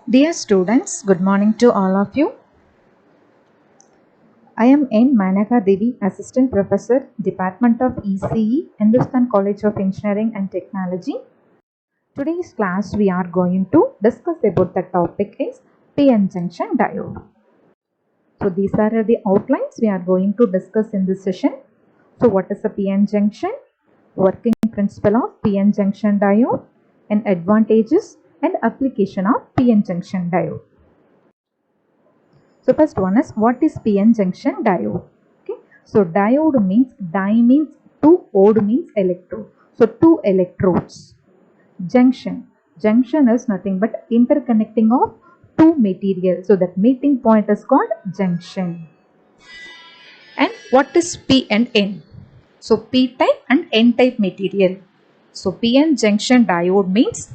Dear students, good morning to all of you. I am N. Manaka Devi, Assistant Professor, Department of ECE, Hindustan College of Engineering and Technology. Today's class we are going to discuss about the topic is PN junction diode. So these are the outlines we are going to discuss in this session. So what is a PN junction? Working principle of PN junction diode and advantages and application of PN junction diode. So first one is what is PN junction diode? Okay. So diode means di means two, ode means electrode. So two electrodes. Junction. Junction is nothing but interconnecting of two materials. So that meeting point is called junction. And what is P and N? So P type and N type material. So PN junction diode means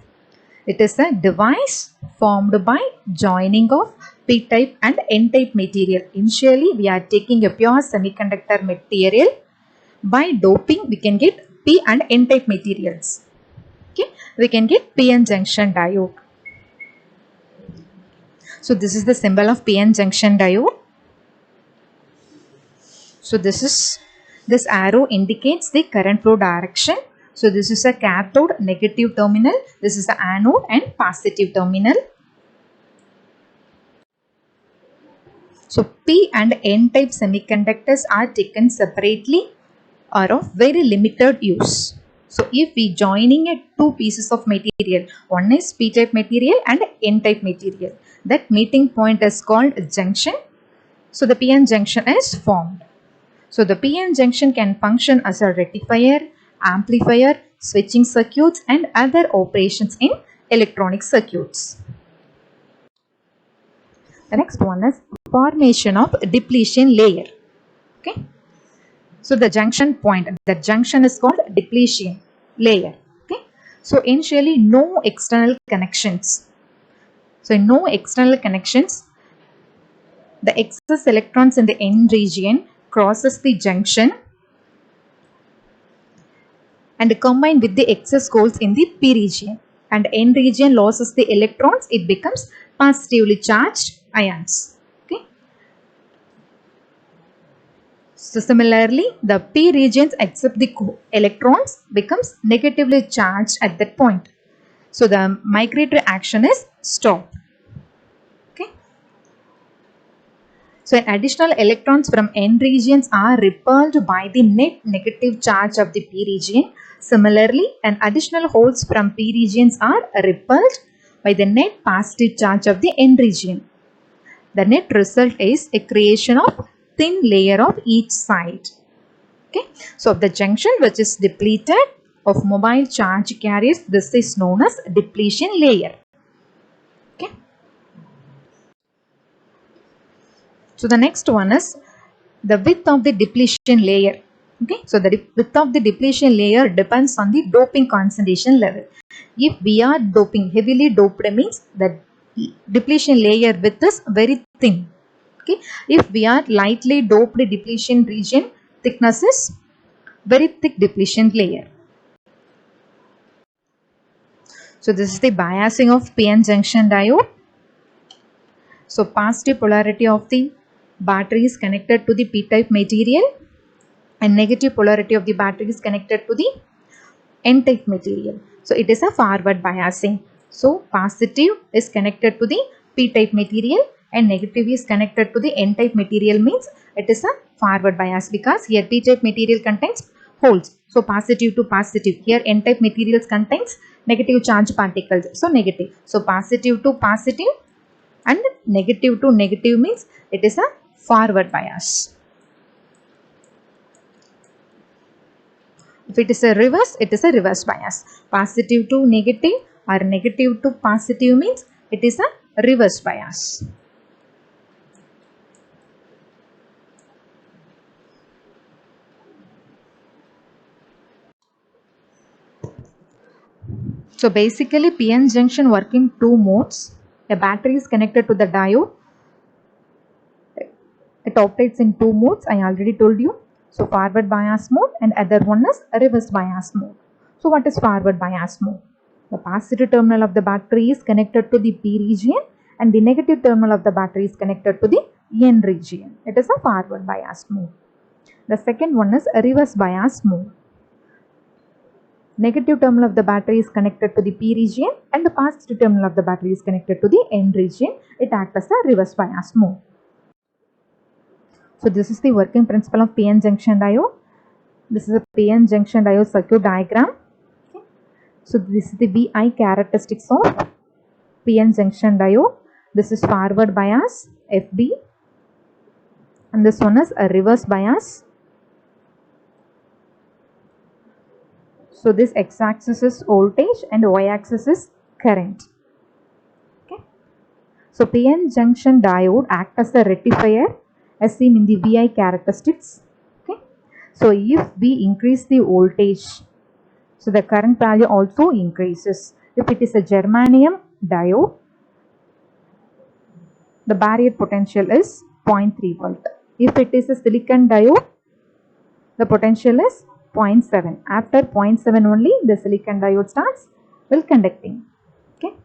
it is a device formed by joining of P-type and N-type material. Initially, we are taking a pure semiconductor material. By doping, we can get P and N-type materials. Okay, we can get PN junction diode. So this is the symbol of PN junction diode. So this arrow indicates the current flow direction. So this is a cathode negative terminal. This is the anode and positive terminal. So P and N type semiconductors are taken separately or of very limited use. So if we joining two pieces of material, one is P type material and N type material, that meeting point is called junction. So the PN junction is formed. So the PN junction can function as a rectifier, amplifier, switching circuits and other operations in electronic circuits. The next one is formation of depletion layer. Okay. So the junction point, the junction is called depletion layer. Okay. So initially no external connections. So no external connections. The excess electrons in the N region crosses the junction and combine with the excess holes in the P region. And N region loses the electrons, it becomes positively charged ions. Okay. So similarly, the P regions accept the electrons becomes negatively charged at that point. So the migratory action is stopped. Okay. So additional electrons from N regions are repelled by the net negative charge of the P region. Similarly, additional holes from P regions are repelled by the net positive charge of the N region. The net result is a creation of thin layer of each side. Okay. So the junction which is depleted of mobile charge carriers, this is known as depletion layer. Okay. So the next one is the width of the depletion layer. Okay. So the width of the depletion layer depends on the doping concentration level. If we are doping heavily doped means that depletion layer width is very thin. Okay. If we are lightly doped depletion region, thickness is very thick depletion layer. So this is the biasing of PN junction diode. So positive polarity of the battery is connected to the P-type material and negative polarity of the battery is connected to the N-type material. So it is a forward biasing. So positive is connected to the P-type material and negative is connected to the N-type material, means it is a forward bias because here P-type material contains holes. So positive to positive. Here N-type materials contains negative charge particles. So negative. So positive to positive and negative to negative means it is a forward bias. If it is a reverse, it is a reverse bias. Positive to negative or negative to positive means it is a reverse bias. So basically PN junction work in two modes. A battery is connected to the diode. It operates in two modes, I already told you. So forward bias mode and other one is reverse bias mode. So what is forward bias mode? The positive terminal of the battery is connected to the P region and the negative terminal of the battery is connected to the N region. It is a forward biased mode. The second one is a reverse biased mode. Negative terminal of the battery is connected to the P region and the positive terminal of the battery is connected to the N region. It acts as a reverse biased mode. So this is the working principle of PN junction diode. This is a PN junction diode circuit diagram. Okay. So this is the VI characteristics of PN junction diode. This is forward bias FB, and this one is a reverse bias. So this x-axis is voltage and y-axis is current. Okay. So PN junction diode acts as a rectifier as seen in the VI characteristics. Okay. So if we increase the voltage, so the current value also increases. If it is a germanium diode, the barrier potential is 0.3 volt. If it is a silicon diode, the potential is 0.7. After 0.7 only, the silicon diode starts conducting. Okay.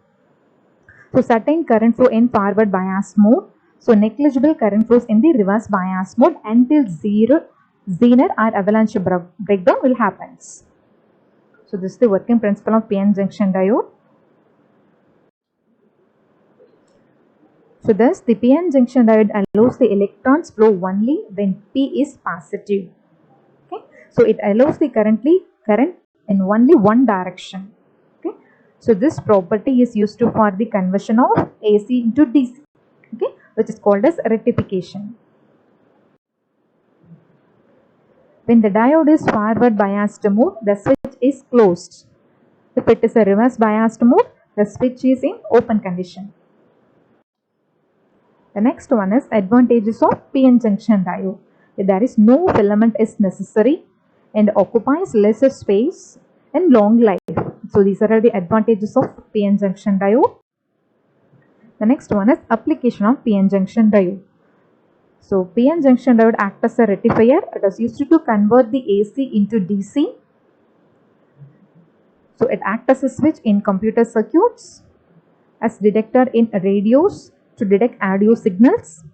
So certain current flow in forward bias mode. So negligible current flows in the reverse bias mode until Zener or avalanche breakdown will happen. So this is the working principle of PN junction diode. So thus the PN junction diode allows the electrons flow only when P is positive. Okay. So it allows the current in only one direction. Okay. So this property is used for the conversion of AC into DC, okay, which is called as rectification. When the diode is forward biased mode, the switch is closed. If it is a reverse biased mode, the switch is in open condition. The next one is advantages of PN junction diode. There is no filament is necessary and occupies lesser space and long life. So these are the advantages of PN junction diode. The next one is application of PN junction diode. So PN junction diode acts as a rectifier. It is used to convert the AC into DC. So it acts as a switch in computer circuits, as detector in radios to detect audio signals,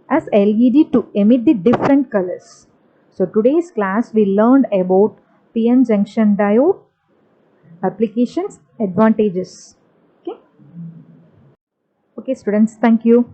as LED to emit the different colors. So today's class we learned about PN junction diode, applications, advantages. Okay students, thank you.